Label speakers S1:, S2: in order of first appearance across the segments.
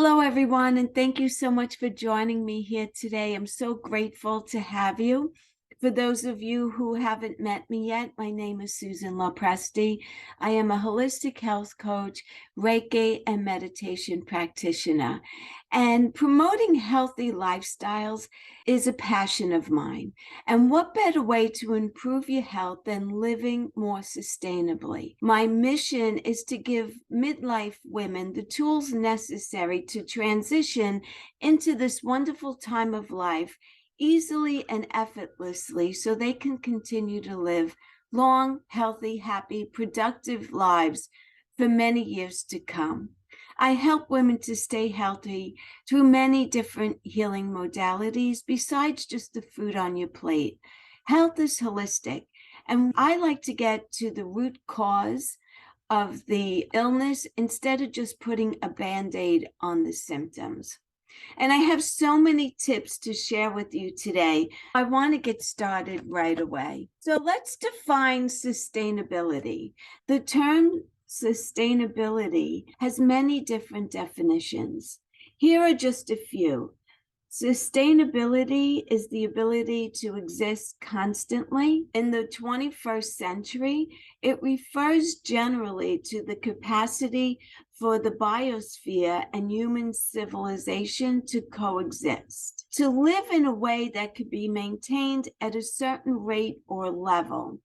S1: Hello, everyone, and thank you so much for joining me here today. I'm so grateful to have you. For those of you who haven't met me yet, my name is Susan Lopresti. I am a holistic health coach, Reiki, and meditation practitioner. And promoting healthy lifestyles is a passion of mine. And what better way to improve your health than living more sustainably? My mission is to give midlife women the tools necessary to transition into this wonderful time of life easily and effortlessly so they can continue to live long, healthy, happy, productive lives for many years to come. I help women to stay healthy through many different healing modalities besides just the food on your plate. Health is holistic, and I like to get to the root cause of the illness instead of just putting a Band-Aid on the symptoms. And I have so many tips to share with you today. I want to get started right away. So let's define sustainability. The term sustainability has many different definitions. Here are just a few. Sustainability is the ability to exist constantly. In the 21st century, it refers generally to the capacity for the biosphere and human civilization to coexist, to live in a way that could be maintained at a certain rate or level.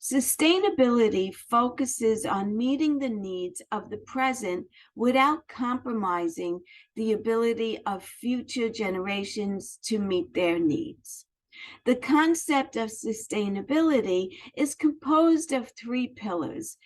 S1: Sustainability focuses on meeting the needs of the present without compromising the ability of future generations to meet their needs. The concept of sustainability is composed of three pillars: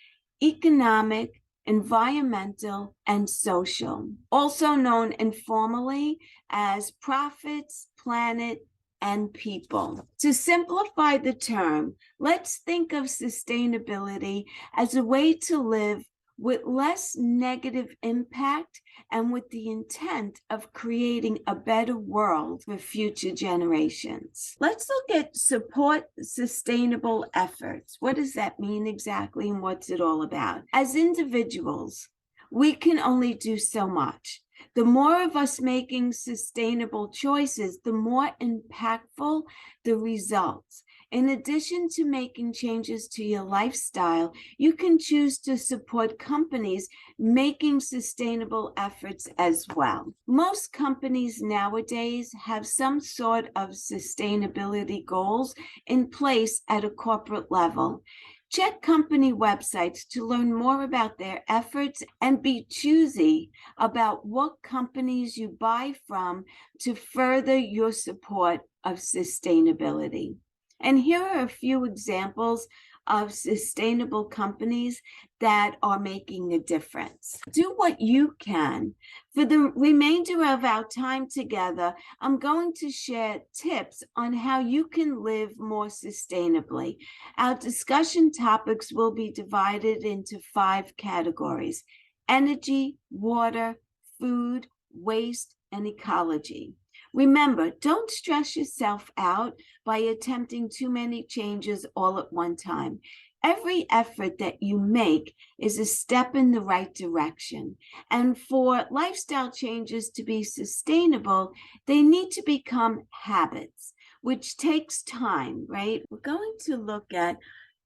S1: economic, environmental, and social, also known informally as profits, planet, and people. To simplify the term, let's think of sustainability as a way to live with less negative impact and with the intent of creating a better world for future generations. Let's look at support sustainable efforts. What does that mean exactly, and what's it all about? As individuals, we can only do so much. The more of us making sustainable choices, the more impactful the results. In addition to making changes to your lifestyle, you can choose to support companies making sustainable efforts as well. Most companies nowadays have some sort of sustainability goals in place at a corporate level. Check company websites to learn more about their efforts and be choosy about what companies you buy from to further your support of sustainability. And here are a few examples of sustainable companies that are making a difference. Do what you can. For the remainder of our time together, I'm going to share tips on how you can live more sustainably. Our discussion topics will be divided into 5 categories: energy, water, food, waste, and ecology. Remember, don't stress yourself out by attempting too many changes all at one time. Every effort that you make is a step in the right direction. And for lifestyle changes to be sustainable, they need to become habits, which takes time, right? We're going to look at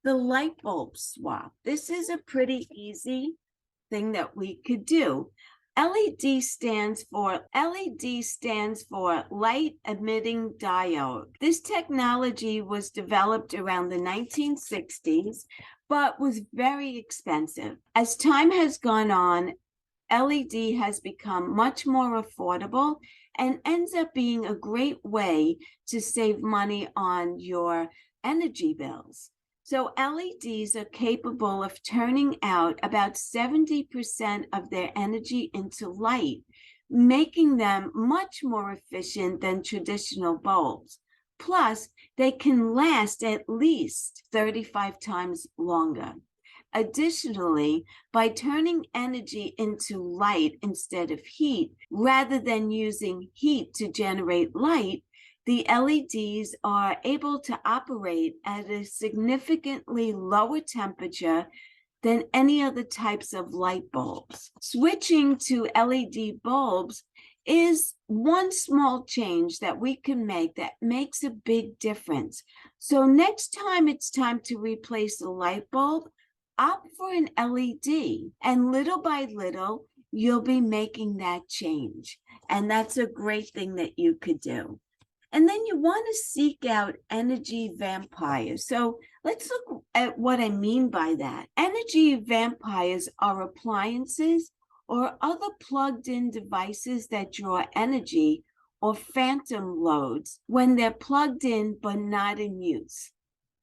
S1: the light bulb swap. This is a pretty easy thing that we could do. LED stands for light emitting diode. This technology was developed around the 1960s, but was very expensive. As time has gone on, LED has become much more affordable and ends up being a great way to save money on your energy bills. So LEDs are capable of turning out about 70% of their energy into light, making them much more efficient than traditional bulbs. Plus, they can last at least 35 times longer. Additionally, by turning energy into light instead of heat, rather than using heat to generate light, the LEDs are able to operate at a significantly lower temperature, than any other types of light bulbs. Switching to LED bulbs is one small change that we can make that makes a big difference. So next time it's time to replace a light bulb, opt for an LED, and little by little, you'll be making that change. And that's a great thing that you could do. And then you want to seek out energy vampires. So let's look at what I mean by that. Energy vampires are appliances or other plugged-in devices that draw energy or phantom loads when they're plugged in but not in use.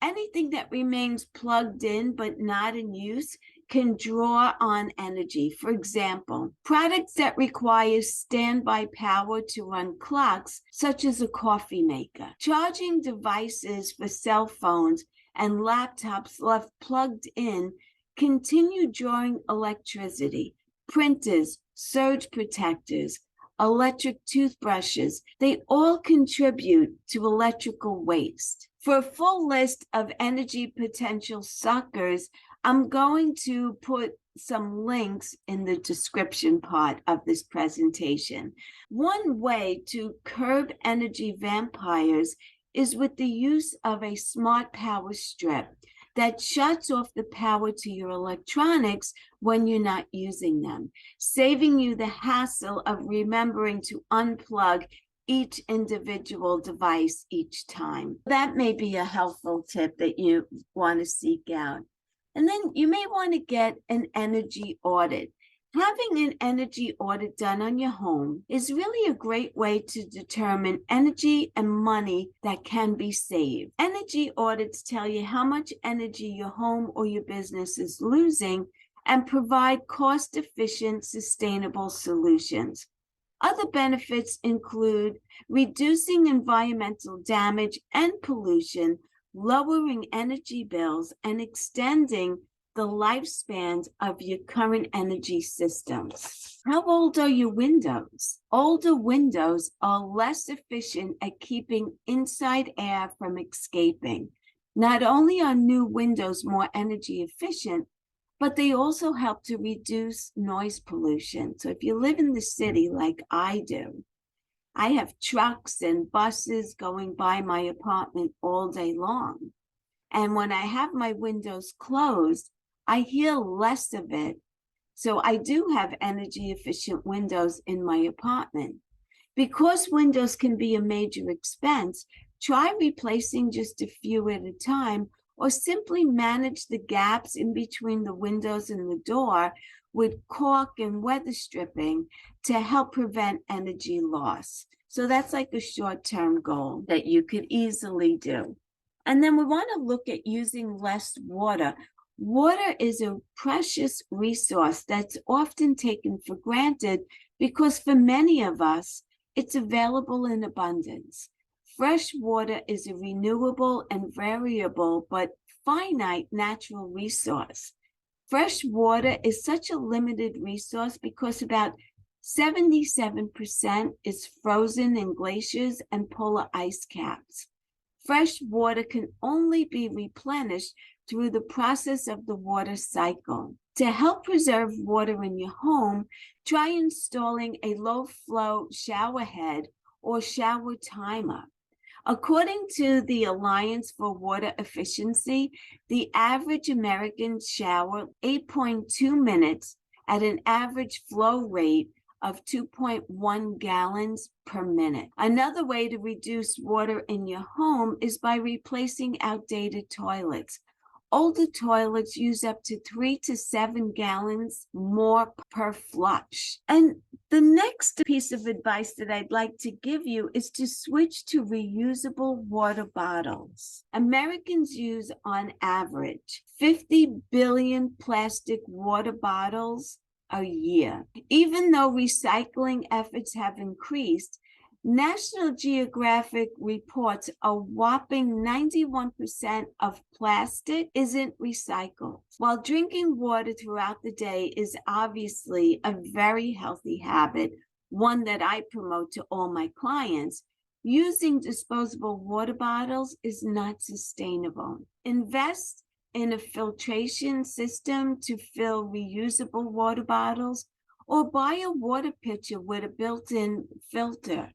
S1: Anything that remains plugged in but not in use can draw on energy. For example, products that require standby power to run clocks, such as a coffee maker. Charging devices for cell phones and laptops left plugged in continue drawing electricity. Printers, surge protectors, electric toothbrushes, they all contribute to electrical waste. For a full list of energy potential suckers, I'm going to put some links in the description part of this presentation. One way to curb energy vampires is with the use of a smart power strip that shuts off the power to your electronics when you're not using them, saving you the hassle of remembering to unplug each individual device each time. That may be a helpful tip that you want to seek out. And then you may want to get an energy audit. Having an energy audit done on your home is really a great way to determine energy and money that can be saved. Energy audits tell you how much energy your home or your business is losing and provide cost-efficient, sustainable solutions. Other benefits include reducing environmental damage and pollution, lowering energy bills, and extending the lifespans of your current energy systems. How old are your windows? Older windows are less efficient at keeping inside air from escaping. Not only are new windows more energy efficient, but they also help to reduce noise pollution. So if you live in the city like I do, I have trucks and buses going by my apartment all day long. And when I have my windows closed, I hear less of it. So I do have energy efficient windows in my apartment. Because windows can be a major expense, try replacing just a few at a time, or simply manage the gaps in between the windows and the door with caulk and weather stripping to help prevent energy loss. So that's like a short-term goal that you could easily do. And then we want to look at using less water. Water is a precious resource that's often taken for granted because for many of us, it's available in abundance. Fresh water is a renewable and variable but finite natural resource. Fresh water is such a limited resource because about 77% is frozen in glaciers and polar ice caps. Fresh water can only be replenished through the process of the water cycle. To help preserve water in your home, try installing a low-flow shower head or shower timer. According to the Alliance for Water Efficiency, the average American shower 8.2 minutes at an average flow rate of 2.1 gallons per minute. Another way to reduce water in your home is by replacing outdated toilets. Older toilets use up to 3 to 7 gallons more per flush. And the next piece of advice that I'd like to give you is to switch to reusable water bottles. Americans use, on average, 50 billion plastic water bottles a year. Even though recycling efforts have increased, National Geographic reports a whopping 91% of plastic isn't recycled. While drinking water throughout the day is obviously a very healthy habit, one that I promote to all my clients, using disposable water bottles is not sustainable. Invest in a filtration system to fill reusable water bottles, or buy a water pitcher with a built-in filter.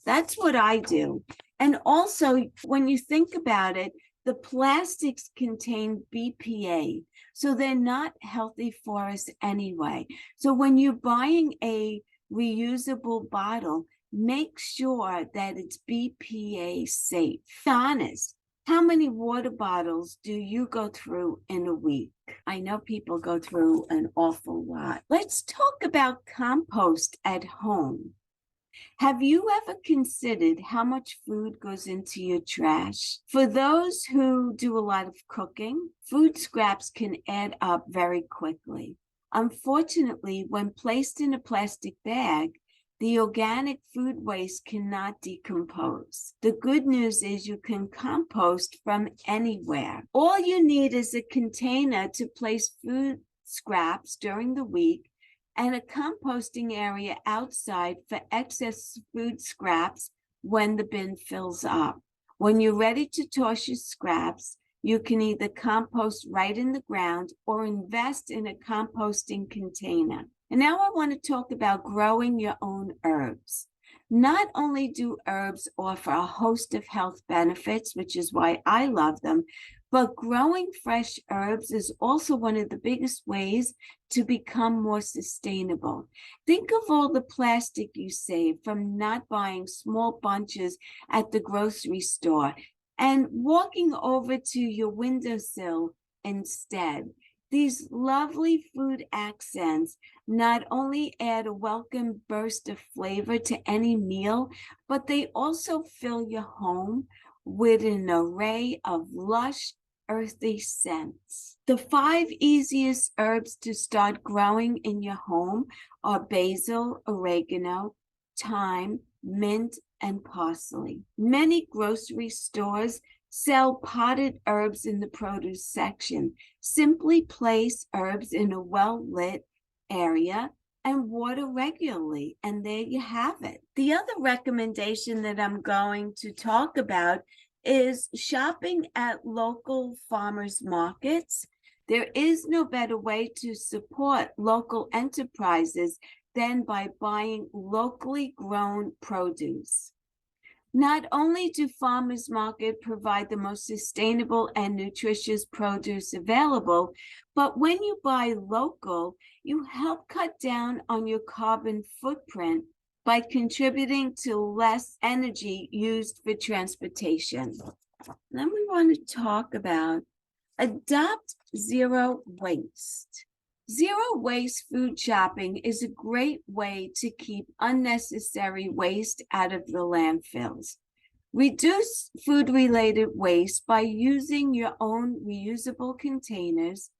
S1: That's what I do. And also, when you think about it, the plastics contain BPA, so they're not healthy for us anyway. So when you're buying a reusable bottle, make sure that it's BPA safe. Be honest, how many water bottles do you go through in a week? I know people go through an awful lot. Let's talk about compost at home. Have you ever considered how much food goes into your trash? For those who do a lot of cooking, food scraps can add up very quickly. Unfortunately, when placed in a plastic bag, the organic food waste cannot decompose. The good news is you can compost from anywhere. All you need is a container to place food scraps during the week and a composting area outside for excess food scraps when the bin fills up. When you're ready to toss your scraps, you can either compost right in the ground or invest in a composting container. And now I want to talk about growing your own herbs. Not only do herbs offer a host of health benefits, which is why I love them, but growing fresh herbs is also one of the biggest ways to become more sustainable. Think of all the plastic you save from not buying small bunches at the grocery store and walking over to your windowsill instead. These lovely food accents not only add a welcome burst of flavor to any meal, but they also fill your home with an array of lush, earthy scents. The 5 easiest herbs to start growing in your home are basil, oregano, thyme, mint, and parsley. Many grocery stores sell potted herbs in the produce section. Simply place herbs in a well-lit area and water regularly, and there you have it. The other recommendation that I'm going to talk about is shopping at local farmers markets. There is no better way to support local enterprises than by buying locally grown produce. Not only do farmers market provide the most sustainable and nutritious produce available, but when you buy local, you help cut down on your carbon footprint by contributing to less energy used for transportation. Then we want to talk about adopt zero waste. Zero waste food shopping is a great way to keep unnecessary waste out of the landfills. Reduce food-related waste by using your own reusable containers,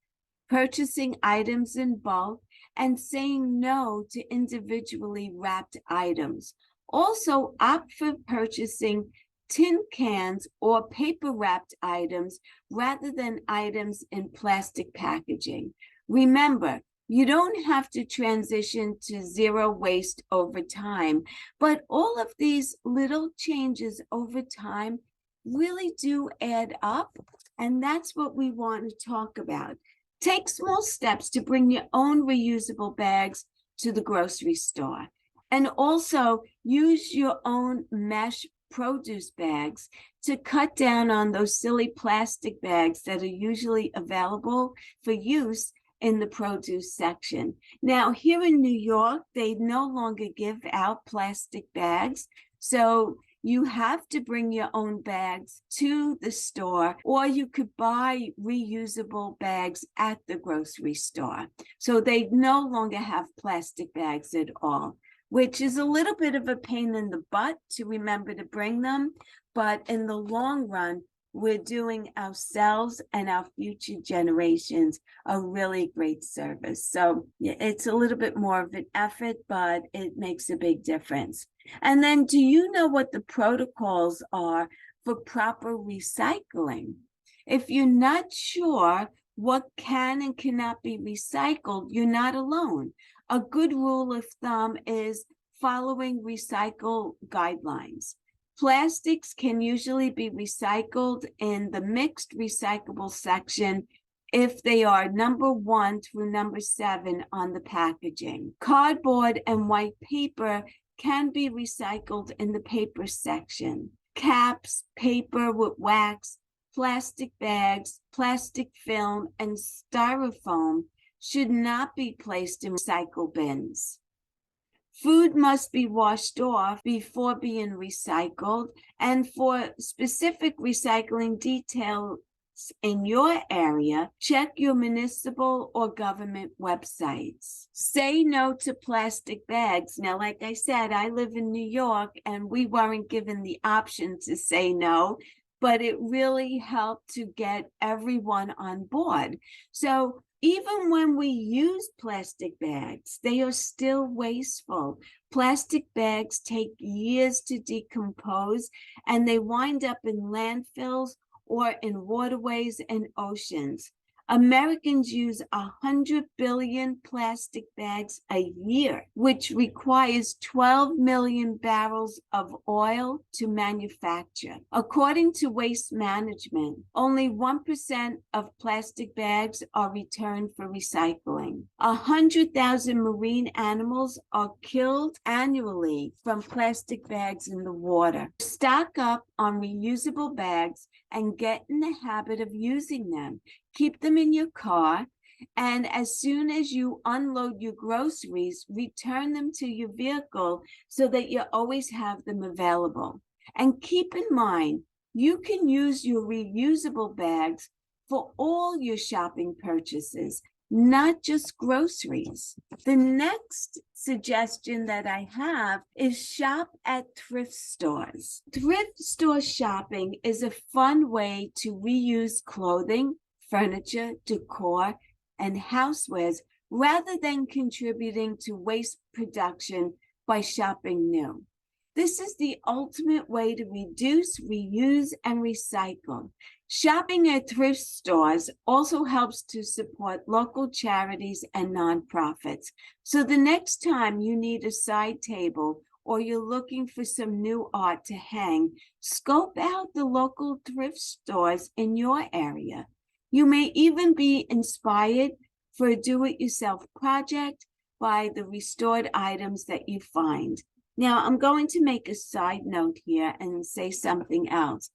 S1: purchasing items in bulk, and saying no to individually wrapped items. Also, opt for purchasing tin cans or paper-wrapped items rather than items in plastic packaging. Remember, you don't have to transition to zero waste over time, but all of these little changes over time really do add up, and that's what we want to talk about. Take small steps to bring your own reusable bags to the grocery store, and also use your own mesh produce bags to cut down on those silly plastic bags that are usually available for use in the produce section. Now, here in New York, they no longer give out plastic bags, so you have to bring your own bags to the store, or you could buy reusable bags at the grocery store. So they no longer have plastic bags at all, which is a little bit of a pain in the butt to remember to bring them, but in the long run, we're doing ourselves and our future generations a really great service. So it's a little bit more of an effort, but it makes a big difference. And then, do you know what the protocols are for proper recycling? If you're not sure what can and cannot be recycled, you're not alone. A good rule of thumb is following recycle guidelines. Plastics can usually be recycled in the mixed recyclable section if they are number 1 through number 7 on the packaging. Cardboard and white paper can be recycled in the paper section. Caps, paper with wax, plastic bags, plastic film, and styrofoam should not be placed in recycle bins. Food must be washed off before being recycled, and for specific recycling details in your area, check your municipal or government websites. Say no to plastic bags. Now, like I said, I live in New York and we weren't given the option to say no, but it really helped to get everyone on board. So even when we use plastic bags, they are still wasteful. Plastic bags take years to decompose, and they wind up in landfills or in waterways and oceans. Americans use 100 billion plastic bags a year, which requires 12 million barrels of oil to manufacture. According to Waste Management, only 1% of plastic bags are returned for recycling. 100,000 marine animals are killed annually from plastic bags in the water. Stock up on reusable bags and get in the habit of using them. Keep them in your car, and as soon as you unload your groceries, return them to your vehicle so that you always have them available. And keep in mind, you can use your reusable bags for all your shopping purchases, not just groceries. The next suggestion that I have is shop at thrift stores. Thrift store shopping is a fun way to reuse clothing, furniture, decor, and housewares rather than contributing to waste production by shopping new. This is the ultimate way to reduce, reuse, and recycle. Shopping at thrift stores also helps to support local charities and nonprofits. So the next time you need a side table or you're looking for some new art to hang, scope out the local thrift stores in your area. You may even be inspired for a do-it-yourself project by the restored items that you find. Now, I'm going to make a side note here and say something else.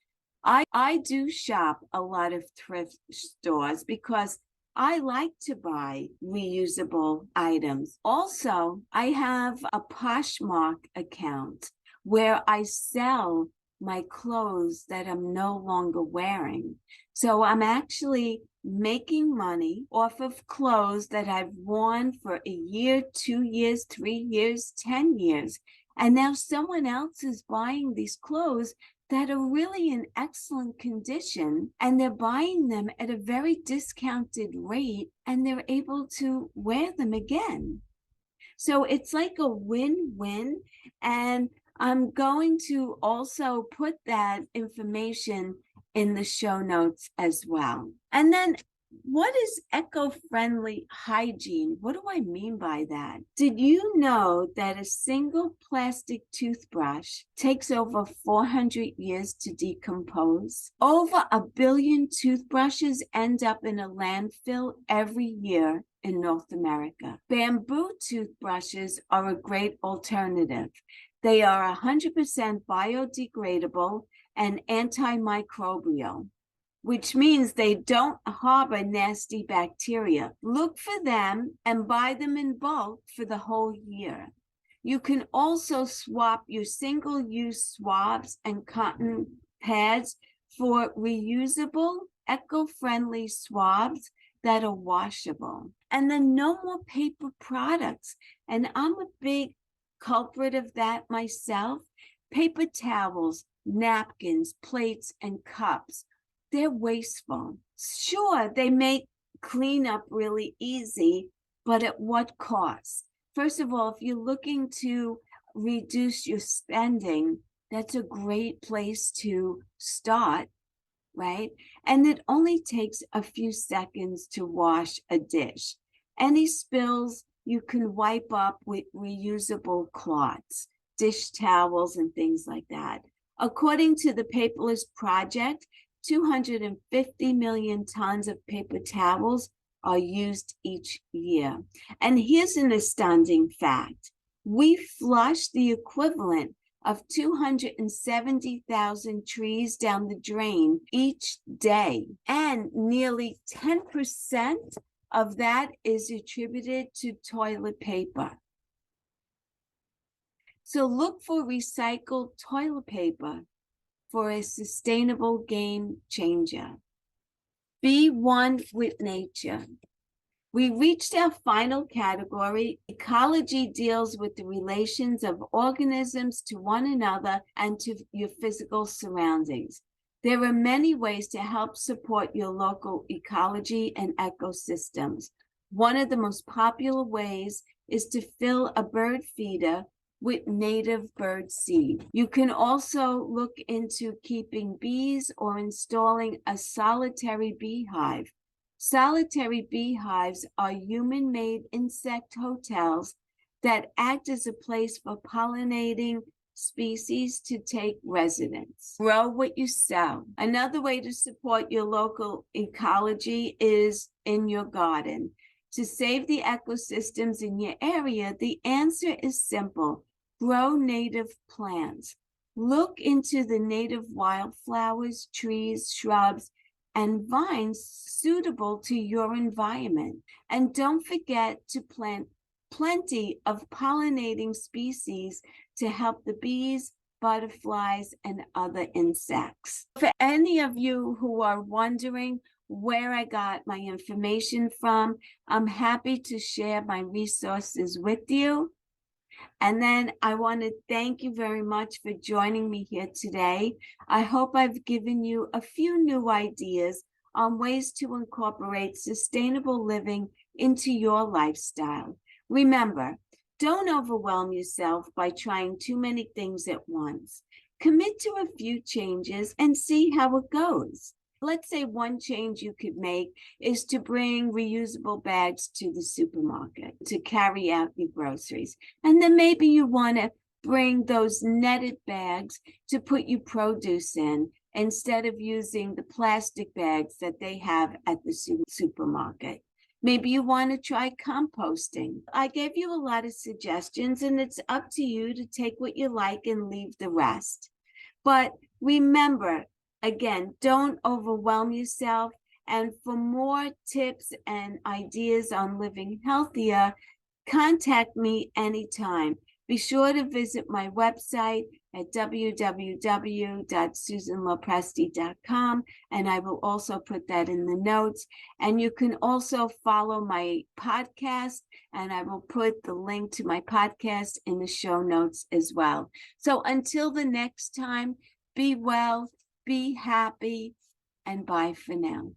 S1: I do shop a lot of thrift stores because I like to buy reusable items. Also, I have a Poshmark account where I sell my clothes that I'm no longer wearing. So I'm actually making money off of clothes that I've worn for a year, 2 years, 3 years, 10 years. And now someone else is buying these clothes that are really in excellent condition, and they're buying them at a very discounted rate, and they're able to wear them again. So it's like a win-win, and I'm going to also put that information in the show notes as well. And then, what is eco-friendly hygiene? What do I mean by that? Did you know that a single plastic toothbrush takes over 400 years to decompose? Over 1 billion toothbrushes end up in a landfill every year in North America. Bamboo toothbrushes are a great alternative. They are 100% biodegradable and antimicrobial, which means they don't harbor nasty bacteria. Look for them and buy them in bulk for the whole year. You can also swap your single-use swabs and cotton pads for reusable, eco-friendly swabs that are washable. And then no more paper products. And I'm a big culprit of that myself. Paper towels, napkins, plates, and cups. They're wasteful. Sure, they make cleanup really easy, but at what cost? First of all, if you're looking to reduce your spending, that's a great place to start, right? And it only takes a few seconds to wash a dish. Any spills you can wipe up with reusable cloths, dish towels, and things like that. According to the Paperless Project, 250 million tons of paper towels are used each year. And here's an astounding fact. We flush the equivalent of 270,000 trees down the drain each day. And nearly 10% of that is attributed to toilet paper. So look for recycled toilet paper for a sustainable game changer. Be one with nature. We reached our final category. Ecology deals with the relations of organisms to one another and to your physical surroundings. There are many ways to help support your local ecology and ecosystems. One of the most popular ways is to fill a bird feeder with native bird seed. You can also look into keeping bees or installing a solitary beehive. Solitary beehives are human-made insect hotels that act as a place for pollinating species to take residence. Grow what you sow. Another way to support your local ecology is in your garden. To save the ecosystems in your area, the answer is simple. Grow native plants. Look into the native wildflowers, trees, shrubs, and vines suitable to your environment. And don't forget to plant plenty of pollinating species to help the bees, butterflies, and other insects. For any of you who are wondering where I got my information from, I'm happy to share my resources with you. And then I want to thank you very much for joining me here today. I hope I've given you a few new ideas on ways to incorporate sustainable living into your lifestyle. Remember, don't overwhelm yourself by trying too many things at once. Commit to a few changes and see how it goes. Let's say one change you could make is to bring reusable bags to the supermarket to carry out your groceries. And then maybe you want to bring those netted bags to put your produce in instead of using the plastic bags that they have at the supermarket. Maybe you want to try composting. I gave you a lot of suggestions, and it's up to you to take what you like and leave the rest. But remember, again, don't overwhelm yourself. And for more tips and ideas on living healthier, contact me anytime. Be sure to visit my website at www.susanlopresti.com, and I will also put that in the notes. And you can also follow my podcast, and I will put the link to my podcast in the show notes as well. So until the next time, be well, be happy, and bye for now.